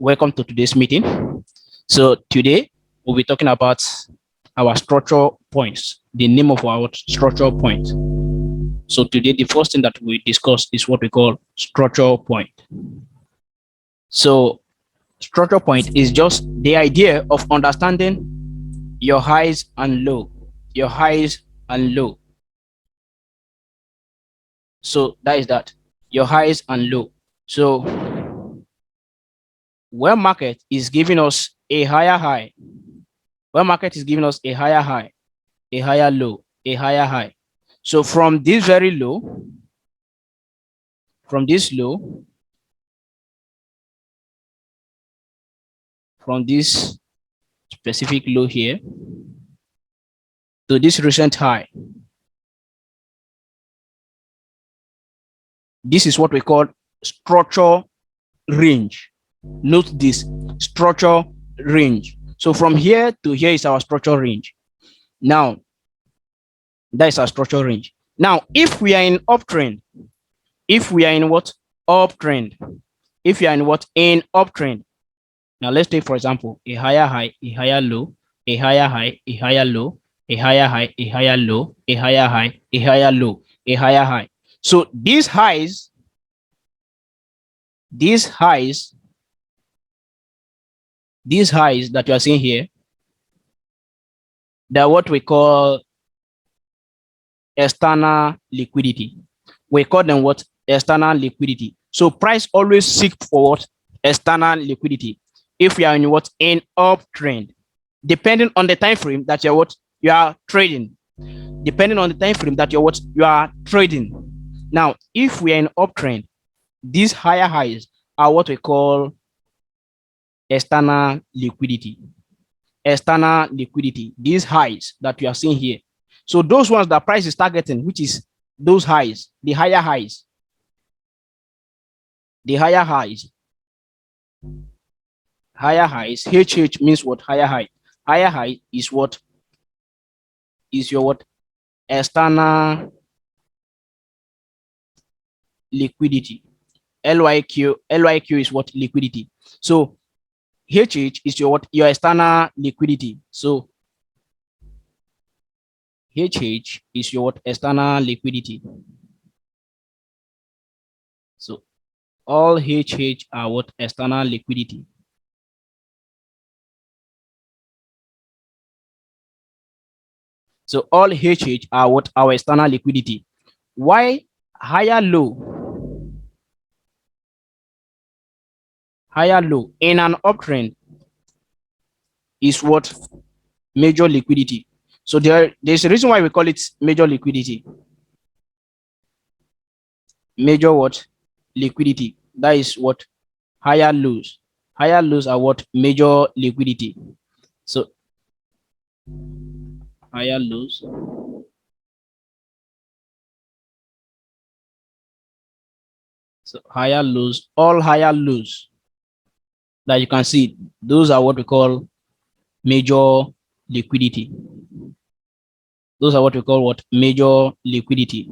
Welcome to today's meeting. So today we'll be talking about our structure points, the name of our structure point. So today the first thing that we discuss is what we call structure point. So structure point is just the idea of understanding your highs and low, your highs and low. So that is that, your highs and low. So when market is giving us a higher high, when market is giving us a higher high, a higher low, a higher high. So from this very low, from this low, from this specific low here to this recent high, this is what we call structure range. Note this, structure range. So from here to here is our structure range. Now, that is our structure range. Now, if we are in uptrend, if we are in what? Uptrend. If you are in what? In uptrend. Now, let's take, for example, a higher high, a higher low, a higher high, a higher low, a higher high, a higher low, a higher high, a higher low, a higher high. So these highs that you are seeing here, they're what we call external liquidity. We call them what? External liquidity. So price always seek for what? External liquidity. If you are in what? In uptrend, depending on the time frame that you're what? You are trading. Depending on the time frame that you're what? You are trading. Now, if we are in uptrend, these higher highs are what we call external liquidity. External liquidity. These highs that you are seeing here. So those ones that price is targeting, which is those highs, the higher highs. The higher highs. Higher highs. HH means what? Higher high. Higher high is what? Is your what? External liquidity. LYQ is what? Liquidity. So HH is your what? Your external liquidity. So HH is your what? External liquidity. So all HH are what? External liquidity. So all HH are what? Our external liquidity. Why higher low? Higher low in an uptrend is what? Major liquidity. So there's a reason why we call it major liquidity. Major what? Liquidity. That is what? Higher lows. Higher lows are what? Major liquidity. So higher lows. So higher lows, all higher lows that you can see, those are what we call major liquidity. Those are what we call what? Major liquidity.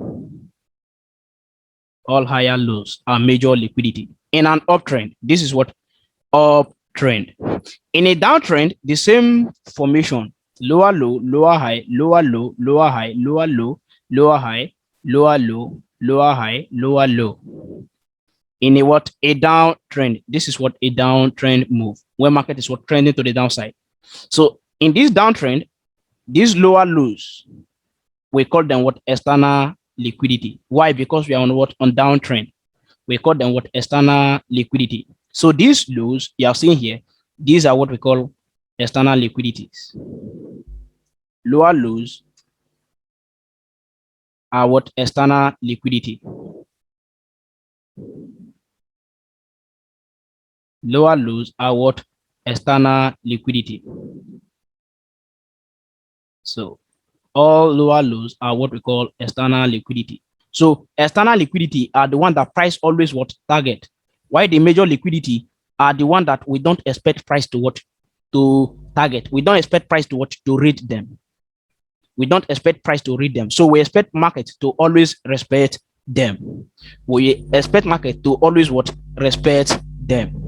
All higher lows are major liquidity. In an uptrend, this is what? Uptrend. In a downtrend, the same formation, lower low, lower high, lower low, lower high, lower low, lower high, lower low, lower high, lower low. In a what? A downtrend. This is what? A downtrend move, where market is what? Trending to the downside. So in this downtrend, these lower lows, we call them what? External liquidity. Why? Because we are on what? On downtrend. We call them what? External liquidity. So these lows you are seeing here, these are what we call external liquidities. Lower lows are what? External liquidity. Lower lows are what? External liquidity. So all lower lows are what we call external liquidity. So external liquidity are the one that price always what? Target. Why the major liquidity are the one that we don't expect price to what? To target. We don't expect price to what? To read them. We don't expect price to read them. So we expect market to always respect them. We expect market to always what? Respect them.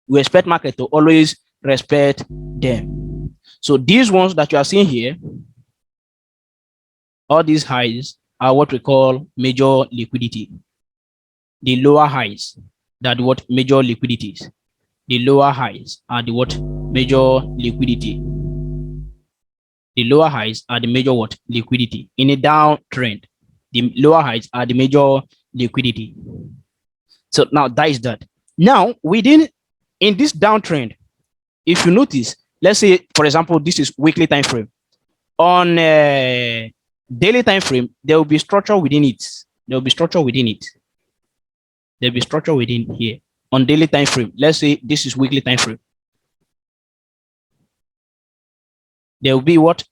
We expect market to always respect them. So these ones that you are seeing here, all these highs are what we call major liquidity. The lower highs that what major liquidities. The lower highs are the what major liquidity. The lower highs are the major what liquidity. In a downtrend, the lower highs are the major liquidity. So now that is that. Now within in this downtrend, if you notice, let's say for example, this is weekly time frame. On daily time frame, there will be structure within it. There will be structure within it. There will be structure within here. On daily time frame, let's say this is weekly time frame. There will be what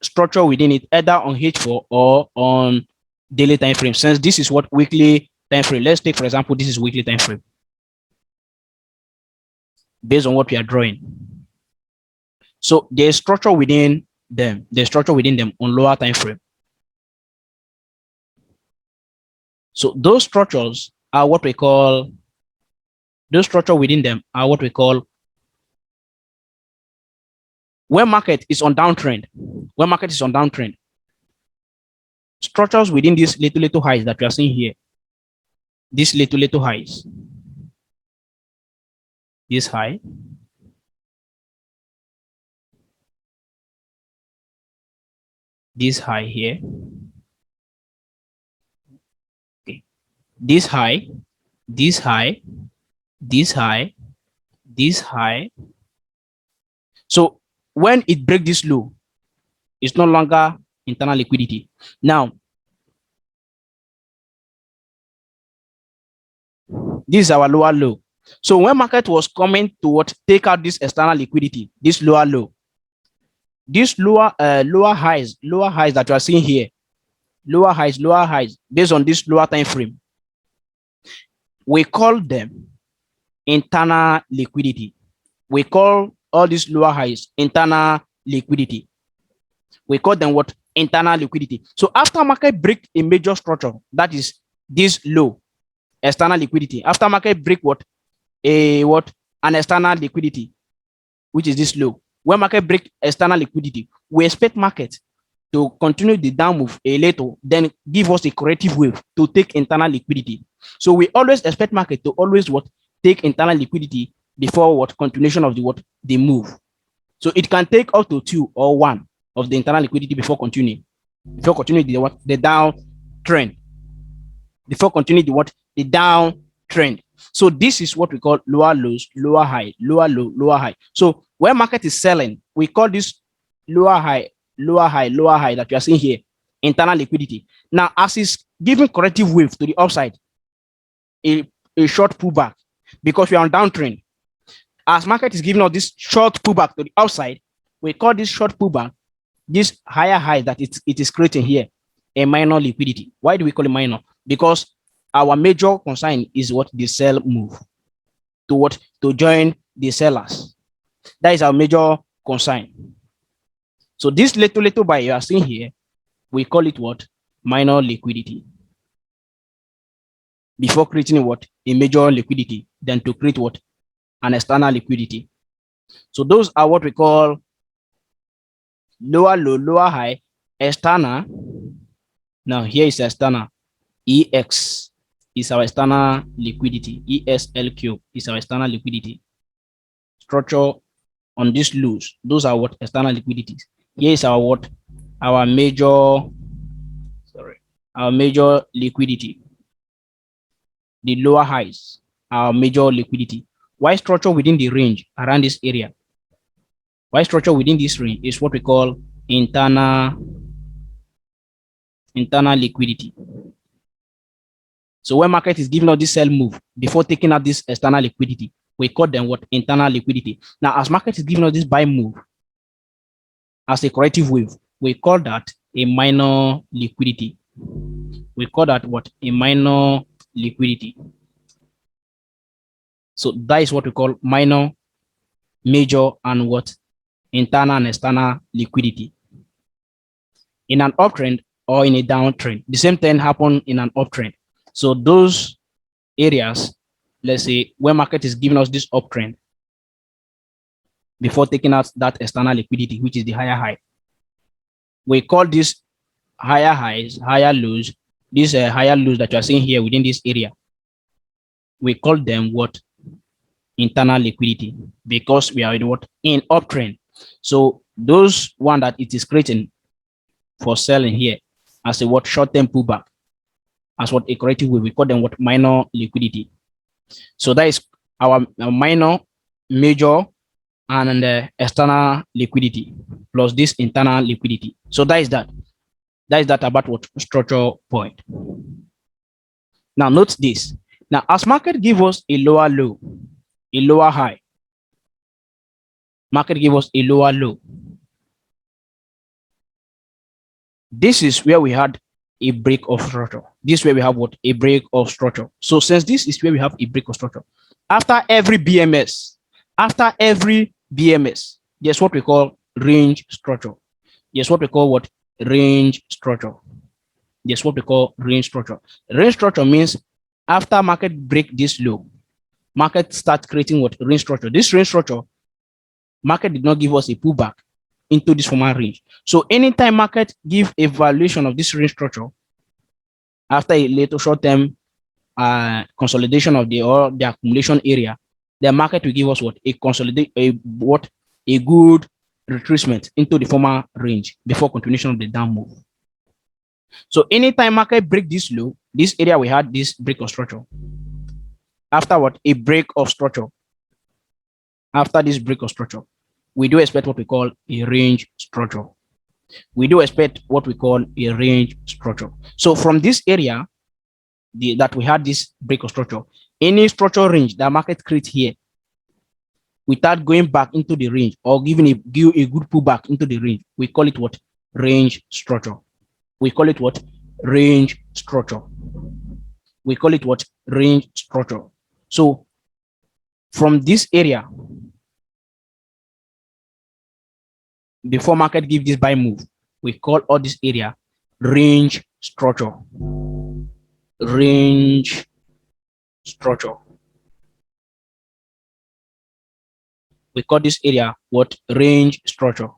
structure within it, either on H4 or on daily time frame. Since this is what weekly time frame, let's take for example, this is weekly time frame. Based on what we are drawing, so there's structure within them. There's structure within them on lower time frame. So those structures are what we call. Those structure within them are what we call. When market is on downtrend, when market is on downtrend, structures within these little highs that we are seeing here, these little highs, this high, this high here, okay, this high, this high, this high, this high. So when it breaks this low, it's no longer internal liquidity. Now, this is our lower low. So when market was coming to what take out this external liquidity, this lower low, this lower highs that you are seeing here, lower highs based on this lower time frame, we call them internal liquidity. We call all these lower highs internal liquidity. We call them what? Internal liquidity. So after market break a major structure, that is this low, external liquidity. After market break what? An external liquidity, which is this low. When market break external liquidity, we expect market to continue the down move a little, then give us a corrective wave to take internal liquidity. So we always expect market to always what? Take internal liquidity before what? Continuation of the what? The move. So it can take up to 2 or 1 of the internal liquidity before continuing the what? The down trend. Before continuing the what? The down trend. So this is what we call lower lows, lower high, lower low, lower high. So when market is selling, we call this lower high, lower high, lower high that you are seeing here, internal liquidity. Now, as it's giving corrective wave to the upside, a short pullback, because we are on downtrend. As market is giving us this short pullback to the upside, we call this short pullback, this higher high that it is creating here, a minor liquidity. Why do we call it minor? Because our major concern is what? The sell move to what? To join the sellers. That is our major concern. So this little buy you are seeing here, we call it what? Minor liquidity. Before creating what? A major liquidity, then to create what? An external liquidity. So those are what we call lower low, lower high, external. Now here is external. EX is our external liquidity. ESLQ is our external liquidity. Structure on this lows, those are what? External liquidities. Here is our what? Our major liquidity. The lower highs, our major liquidity. Why structure within the range around this area? Why structure within this range is what we call internal liquidity. So when market is giving us this sell move before taking out this external liquidity, we call them what? Internal liquidity. Now, as market is giving us this buy move as a corrective wave, we call that a minor liquidity. We call that what? A minor liquidity. So that is what we call minor, major, and what? Internal and external liquidity. In an uptrend or in a downtrend, the same thing happen in an uptrend. So those areas, let's say when market is giving us this uptrend, before taking out that external liquidity, which is the higher high. We call this higher highs, higher lows, these higher lows that you are seeing here within this area. We call them what? Internal liquidity, because we are in what? In uptrend. So those one that it is creating for selling here as a what? Short-term pullback, as what? A corrective wave. We call them what? Minor liquidity. So that is our minor, major, and external liquidity plus this internal liquidity. So that is that. That is that about what? Structure point. Now note this. Now as market give us a lower low, a lower high, market give us a lower low. This is where we had a break of structure. This is where we have what? A break of structure. So since this is where we have a break of structure, after every BMS, there's what we call range structure. There's what we call what? Range structure. There's what we call range structure. Range structure means after market break this low, market start creating what? Range structure. This range structure, market did not give us a pullback into this former range. So anytime market give a valuation of this range structure after a little short-term consolidation of the accumulation area, the market will give us what? A consolidate, a good retracement into the former range before continuation of the down move. So anytime market break this low, this area we had this break of structure. After what? A break of structure. After this break of structure, we do expect what we call a range structure. We do expect what we call a range structure. So from this area that we had this break of structure, any structure range that market creates here, without going back into the range or giving a good pullback into the range, we call it what? Range structure. We call it what? Range structure. We call it what? Range structure. So from this area, before market give this buy move, we call all this area range structure. Range structure. We call this area what? Range structure.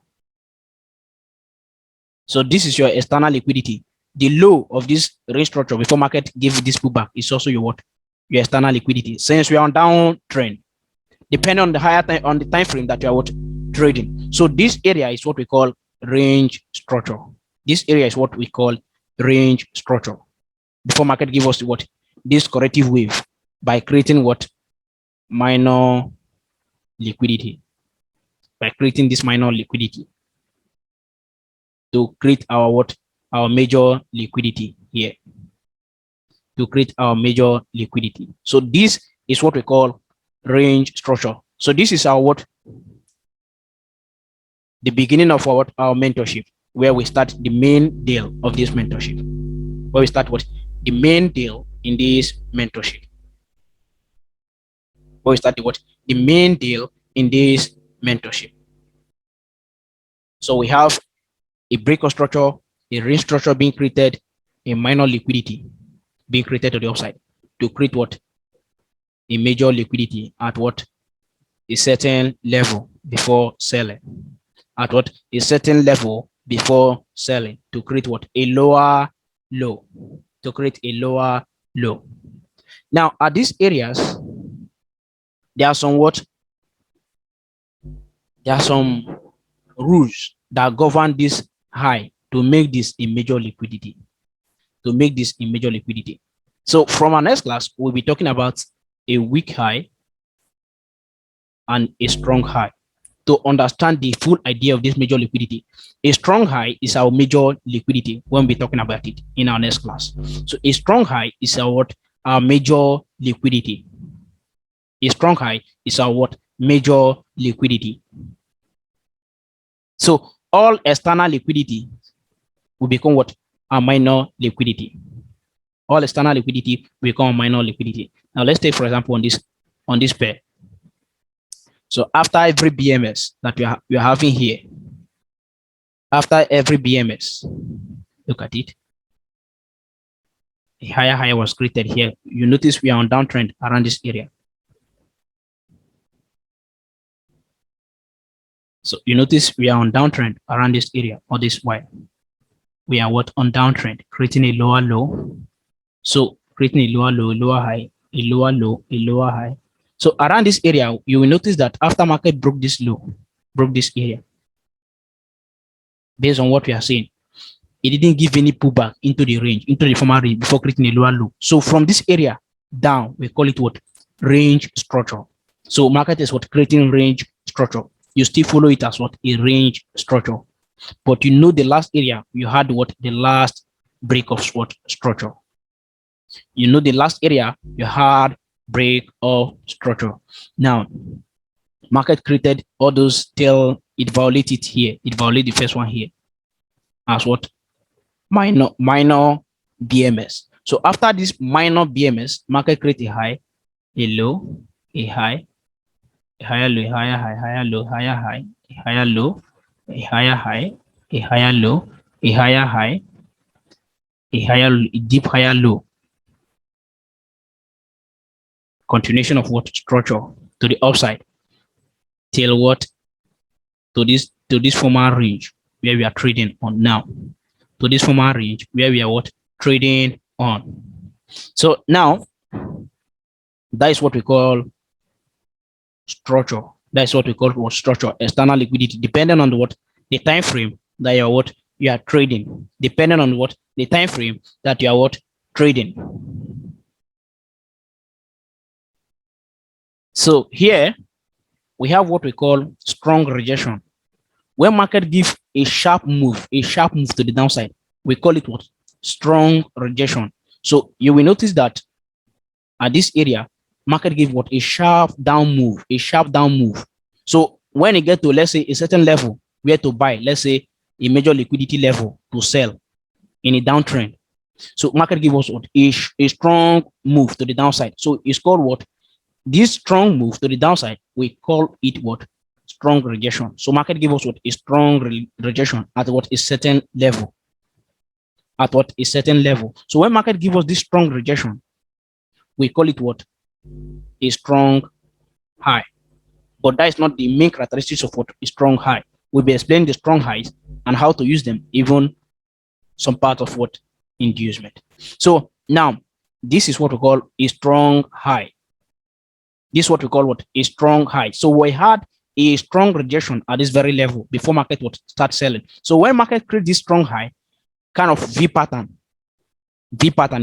So this is your external liquidity. The low of this range structure before market give this pullback is also your what? Your external liquidity. Since we are on downtrend, depending on the higher time on the time frame that you are what? Trading. So this area is what we call range structure. This area is what we call range structure. Before market give us what? This corrective wave by creating what? Minor liquidity. By creating this minor liquidity to create our what? Our major liquidity here. To create our major liquidity. So this is what we call range structure. So this is our what? The beginning of our mentorship, where we start the main deal of this mentorship. Where we start what? The main deal in this mentorship. Where we start the what? The main deal in this mentorship. So we have a break of structure, a range structure being created, a minor liquidity being created to the upside to create what? A major liquidity at what? A certain level before selling. At what? A certain level before selling to create what? A lower low. To create a lower low. Now, at these areas, there are some what? There are some rules that govern this high to make this a major liquidity. To make this a major liquidity. So from our next class, we'll be talking about a weak high and a strong high. To understand the full idea of this major liquidity, a strong high is our major liquidity when we're talking about it in our next class. So a strong high is our what? Our major liquidity. A strong high is our what? Major liquidity. So all external liquidity will become what? A minor liquidity. All external liquidity will become a minor liquidity. Now let's take, for example, on this pair. So after every BMS that we are having here, after every BMS, look at it. A higher high was created here. You notice we are on downtrend around this area. So you notice we are on downtrend around this area or this Y. We are what on downtrend, creating a lower low. So creating a lower low, lower high, a lower low, a lower high. So around this area, you will notice that after market broke this low, broke this area, based on what we are seeing, it didn't give any pullback into the range, into the former range before creating a lower low. So from this area down, we call it what? Range structure. So market is what? Creating range structure. You still follow it as what? A range structure. But you know the last area, you had what? The last break of what? Structure. You know the last area, you had break of structure. Now, market created all those till it violated here. It violated the first one here as what? Minor BMS. So after this minor BMS, market create a high, a low, a high, a higher low, a higher high, higher low, higher high, a higher low, a higher high, a higher low, a higher high, a higher, a deep higher low. Continuation of what? Structure to the upside till what? To this former range where we are trading on now. To this former range where we are what? Trading on. So now that is what we call structure. That is what we call what? Structure, external liquidity, depending on what? The time frame that you are what? You are trading. Depending on what? The time frame that you are what? Trading. So here we have what we call strong rejection. When market gives a sharp move to the downside, we call it what? Strong rejection. So you will notice that at this area, market give what? A sharp down move, So when it get to, let's say, a certain level where to buy, let's say a major liquidity level to sell in a downtrend. So market give us what? A strong move to the downside. So it's called what? This strong move to the downside, we call it what? Strong rejection. So market give us what? A strong rejection at what? A certain level. At what? A certain level. So when market give us this strong rejection, we call it what? A strong high. But that is not the main characteristics of what? A strong high. We'll be explaining the strong highs and how to use them, even some part of what? Inducement. So now, this is what we call a strong high. This is what we call what? A strong high. So we had a strong rejection at this very level before market would start selling. So when market creates this strong high, kind of V pattern,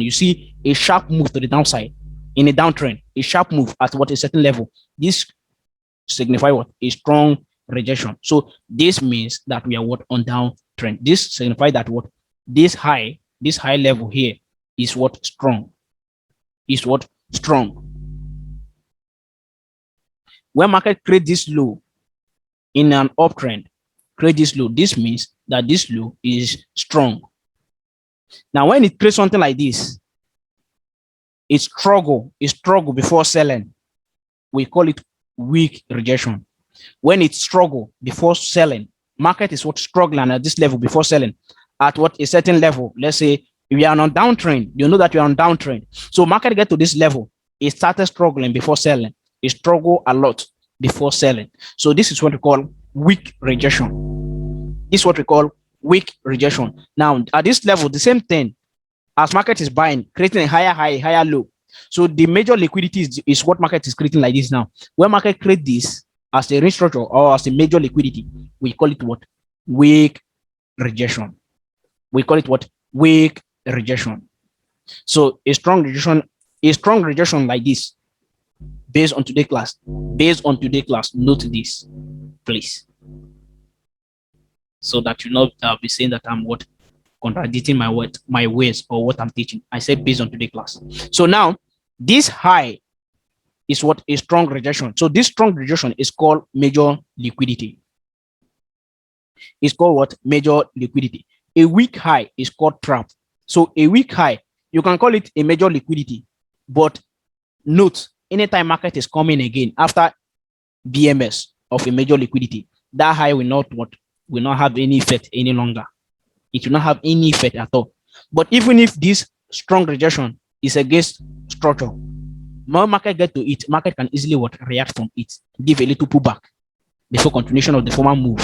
you see a sharp move to the downside in a downtrend, a sharp move at what? A certain level. This signifies what? A strong rejection. So this means that we are what? On downtrend. This signifies that what? This high level here is what? Strong. Is what? Strong. When market create this low in an uptrend, create this low, this means that this low is strong. Now, when it creates something like this, it struggle before selling, we call it weak rejection. When it struggle before selling, market is what? Struggling at this level before selling at what? A certain level. Let's say if you are on downtrend, you know that you are on downtrend. So market get to this level, it started struggling before selling. It struggle a lot before selling. So this is what we call weak rejection. This is what we call weak rejection. Now at this level, the same thing as market is buying, creating a higher high, higher low. So the major liquidity is what market is creating like this now. When market create this as a range structure or as a major liquidity, we call it what? Weak rejection. We call it what? Weak rejection. So a strong rejection like this, based on today's class, note this, please, so that you not be saying that I'm what? Contradicting my ways or what I'm teaching. I said based on today's class. So now this high is what? A strong rejection. So this strong rejection is called major liquidity. It's called what? Major liquidity. A weak high is called trap. So a weak high, you can call it a major liquidity, but note, anytime market is coming again after BMS of a major liquidity, that high will not have any effect any longer. It will not have any effect at all. But even if this strong rejection is against structure, more market get to it, market can easily what? React from it, give a little pullback. before continuation of the former move.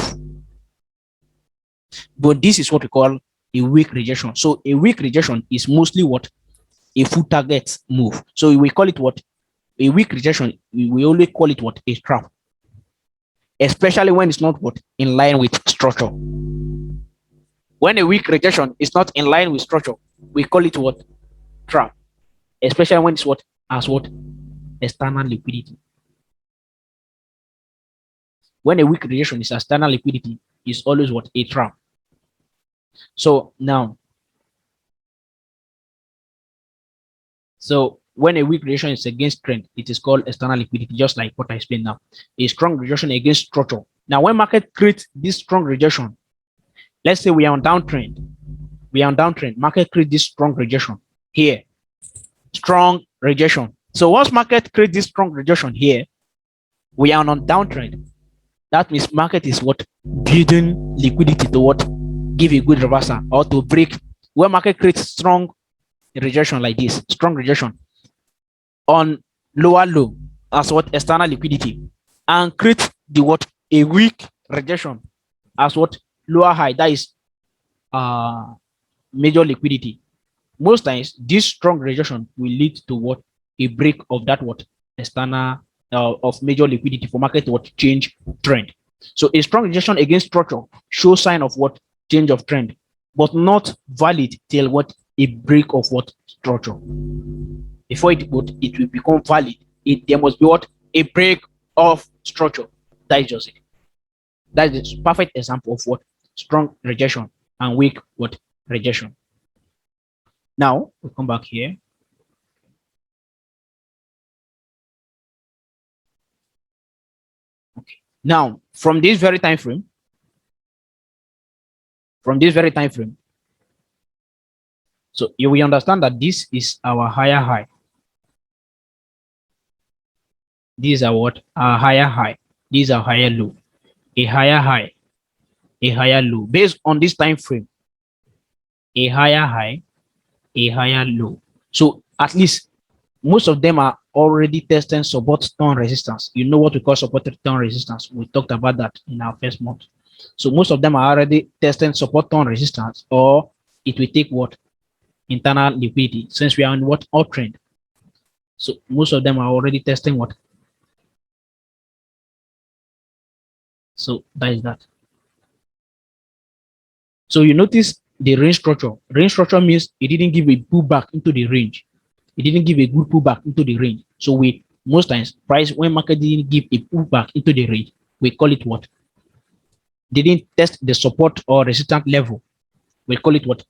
But this is what we call a weak rejection. So a weak rejection is mostly what? A full target move. So we call it what? A weak rejection. We only call it what? A trap. Especially when it's not what? In line with structure. When a weak rejection is not in line with structure, we call it what? Trap. Especially when it's what? As what? External liquidity. When a weak rejection is external liquidity, is always what? A trap. So now, when a weak rejection is against trend, it is called external liquidity, just like what I explained now. A strong rejection against structure. Now, when market creates this strong rejection, let's say we are on downtrend. Market creates this strong rejection here. Strong rejection. So once market creates this strong rejection here, we are on downtrend. That means market is what? Building liquidity to what? Give a good reversal or to break. When market creates strong rejection like this, strong rejection on lower low as what? External liquidity, and create the what? A weak rejection as what? Lower high. That is major liquidity. Most times, this strong rejection will lead to what? A break of that what? External of major liquidity for market to what? Change trend. So a strong rejection against structure shows sign of what? Change of trend, but not valid till what? A break of what? Structure. Before it will become valid, there must be what? A break of structure. That is just it. That is a perfect example of what? Strong rejection and weak what? Rejection. Now we come back here. Okay. Now from this very time frame, so you will understand that this is our higher high. These are what? Our higher high. These are higher low. A higher high, a higher low. Based on this time frame, a higher high, a higher low. So at least most of them are already testing support turn resistance. You know what we call support turn resistance. We talked about that in our first month. So most of them are already testing support turn resistance, or it will take what? Internal liquidity, since we are in what? Uptrend. So most of them are already testing what? So that is that. So you notice the range structure. Range structure means it didn't give a pullback into the range. It didn't give a good pullback into the range. So we most times price when market didn't give a pullback into the range, we call it what? They didn't test the support or resistance level. We call it what?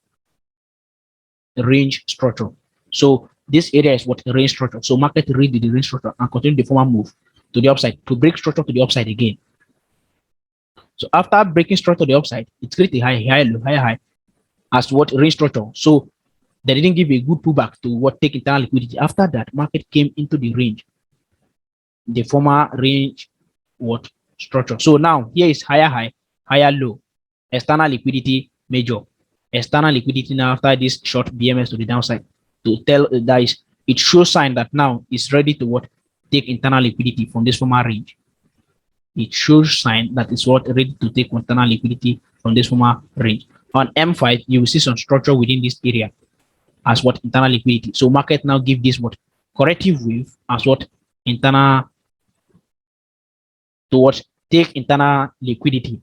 Range structure. So this area is what? Range structure. So market read the range structure and continue the former move to the upside to break structure to the upside again. So after breaking structure to the upside, it creates a high, low, high as what? Range structure. So they didn't give a good pullback to what? Take internal liquidity. After that, market came into the range, the former range what? Structure. So now here is higher higher low, external liquidity major, external liquidity now after this short BMS to the downside to tell that is it shows sign that now it's ready to what? Take internal liquidity from this former range. It shows sign that it's what? Ready to take internal liquidity from this former range. On M5, you will see some structure within this area as what? Internal liquidity. So market now give this what? Corrective wave as what? Internal towards take internal liquidity.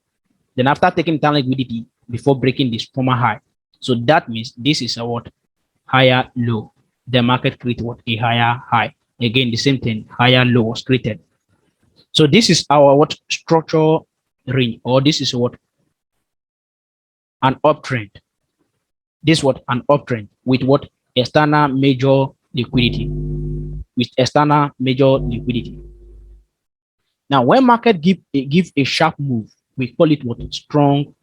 Then after taking internal liquidity before breaking this former high. So that means this is a what? Higher low. The market create what? A higher high. Again, the same thing, higher low was created. So this is our what? Structure range, or this is what? An uptrend. This what? An uptrend with what? External major liquidity. With external major liquidity. Now, when market give a sharp move, we call it what? Strong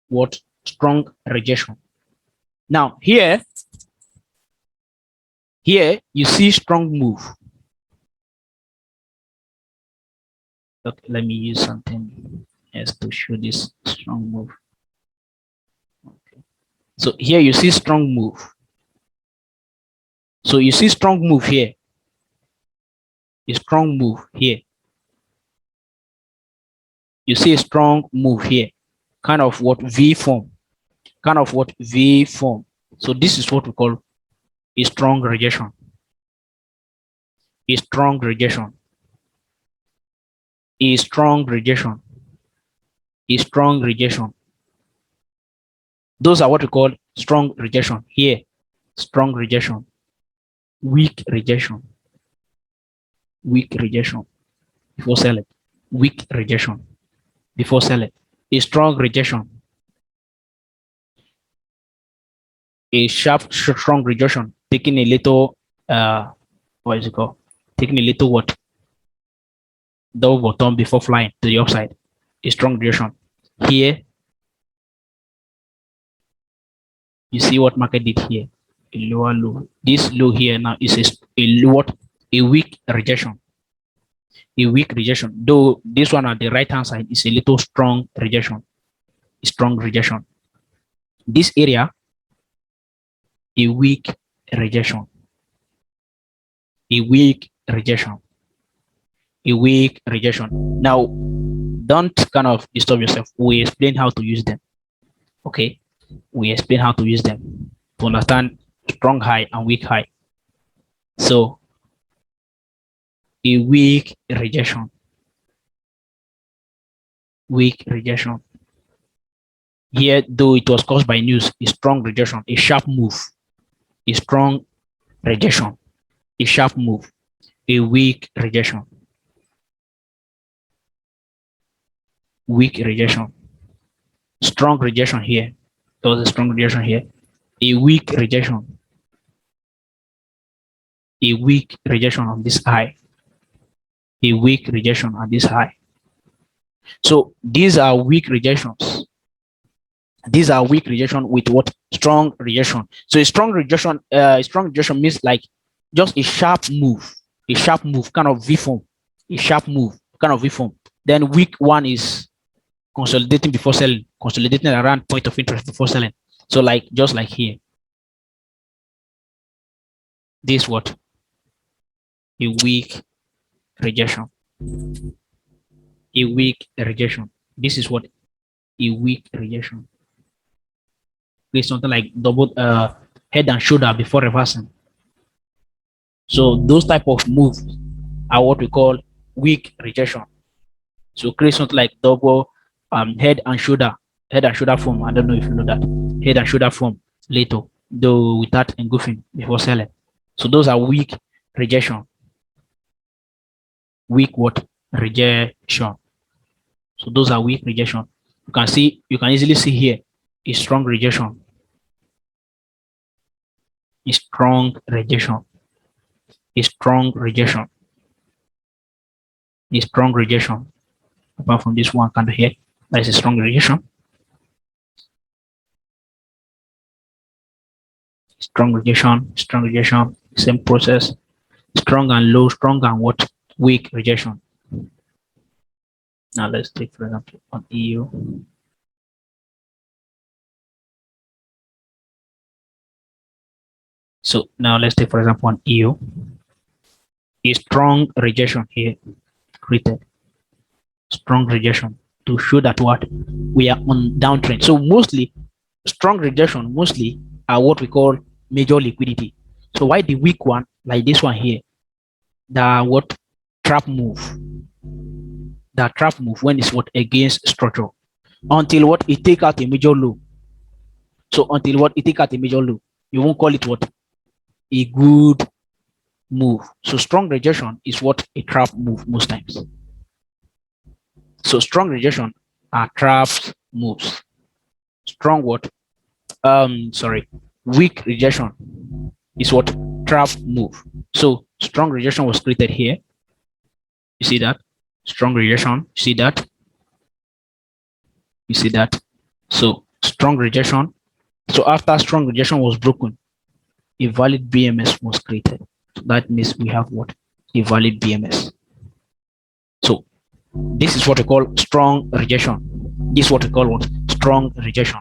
what? Strong rejection. Now, here you see strong move. Okay, let me use something else to show this strong move. Okay. So here you see strong move. So you see strong move here. A strong move here. You see a strong move here, kind of what V form, So this is what we call a strong rejection. A strong rejection. A strong rejection. A strong rejection. Those are what we call strong rejection. Here, strong rejection. Weak rejection. Weak rejection before selling. Weak rejection before selling. A strong rejection. A sharp, strong rejection, taking a little, what is it called? Taking a little what? Double bottom before flying to the upside. A strong rejection. Here, you see what market did here. A lower low. This low here now is a weak rejection. A weak rejection. Though this one at the right hand side is a little strong rejection. A strong rejection. This area, a weak rejection. A weak rejection. A weak rejection. Now, don't kind of disturb yourself. We explain how to use them. Okay, we explain how to use them to understand strong high and weak high. So, a weak rejection. Weak rejection. Here, though it was caused by news, a strong rejection, a sharp move, a strong rejection, a sharp move, a weak rejection. Weak rejection. Strong rejection here. There was a strong rejection here. A weak rejection. A weak rejection on this high. A weak rejection on this high. So these are weak rejections. These are weak rejection with what? Strong rejection. So a strong rejection means like just a sharp move, kind of V form, a sharp move, kind of V form. Then weak one is consolidating before selling, consolidating around point of interest before selling. So like just like here, this what? A weak rejection. A weak rejection. This is what? A weak rejection. It's something like double head and shoulder before reversing. So those type of moves are what we call weak rejection. So create something like double head and shoulder form. I don't know if you know that. Head and shoulder form later, though without engulfing before selling. So those are weak rejection. Weak what? Rejection. So those are weak rejection. You can easily see here a strong rejection. A strong rejection. A strong rejection. A strong rejection. Apart from this one candle here, that is a strong rejection. Strong rejection, same process. Strong and low, strong and what? Weak rejection. Now let's take, for example, on EU. So now let's take, for example, on EU. A strong rejection here created. Strong rejection to show that what? We are on downtrend. So mostly, strong rejection mostly are what we call major liquidity. So why the weak one, like this one here, the what? Trap move. The trap move when it's what? Against structure. Until what? It take out a major low. So until what? It take out a major low. You won't call it what? A good move. So strong rejection is what? A trap move most times. So strong rejection are trap moves. Strong what? Weak rejection is what? Trap move. So strong rejection was created here. You see that? Strong rejection. See that? You see that? So strong rejection. So after strong rejection was broken, a valid BMS was created. So that means we have what? A valid BMS. So this is what we call strong rejection. This is what we call what? Strong rejection.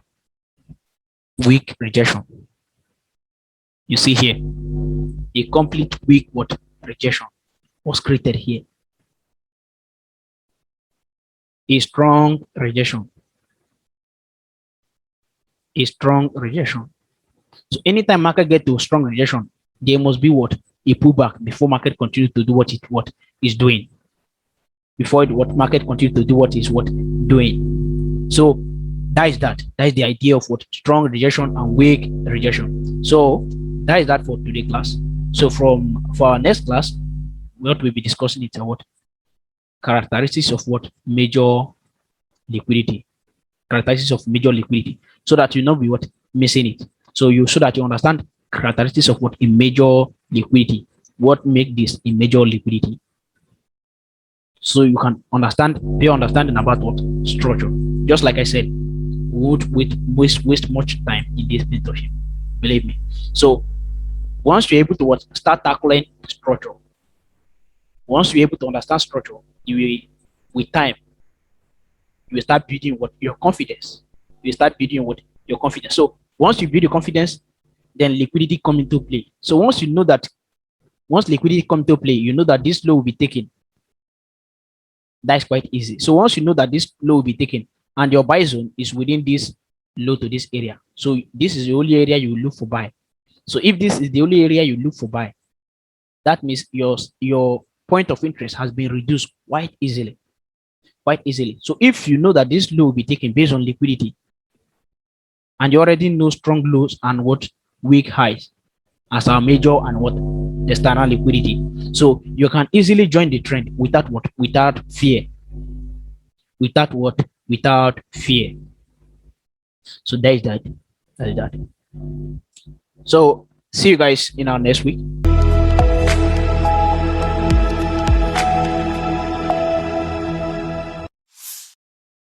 Weak rejection. You see here, a complete weak what? Rejection was created here. A strong rejection. A strong rejection. So anytime market get to a strong rejection, there must be what? A pullback before market continues to do what is doing. Before what market continues to do what is doing. So that is that. That is the idea of what strong rejection and weak rejection. So that is that for today class. So for our next class, what we'll be discussing is what characteristics of what major liquidity. Characteristics of major liquidity, so that you not be what missing it. So that you understand characteristics of what a major liquidity, what make this a major liquidity, so you can understand, be understanding about what structure. Just like I said, we would waste much time in this mentorship, believe me. So once you're able to what start tackling structure, once you're able to understand structure, you will, with time, you will start building what your confidence. You will start building what your confidence. So once you build your confidence, then liquidity come into play. So once you know that, once liquidity come into play, you know that this low will be taken. That's quite easy. So once you know that this low will be taken and your buy zone is within this low to this area, so this is the only area you look for buy. So if this is the only area you look for buy, that means your point of interest has been reduced quite easily. So if you know that this low will be taken based on liquidity, and you already know strong lows and what weak highs as our major and what external liquidity, so you can easily join the trend without what? Without fear. Without fear. So that is that. So see you guys in our next week.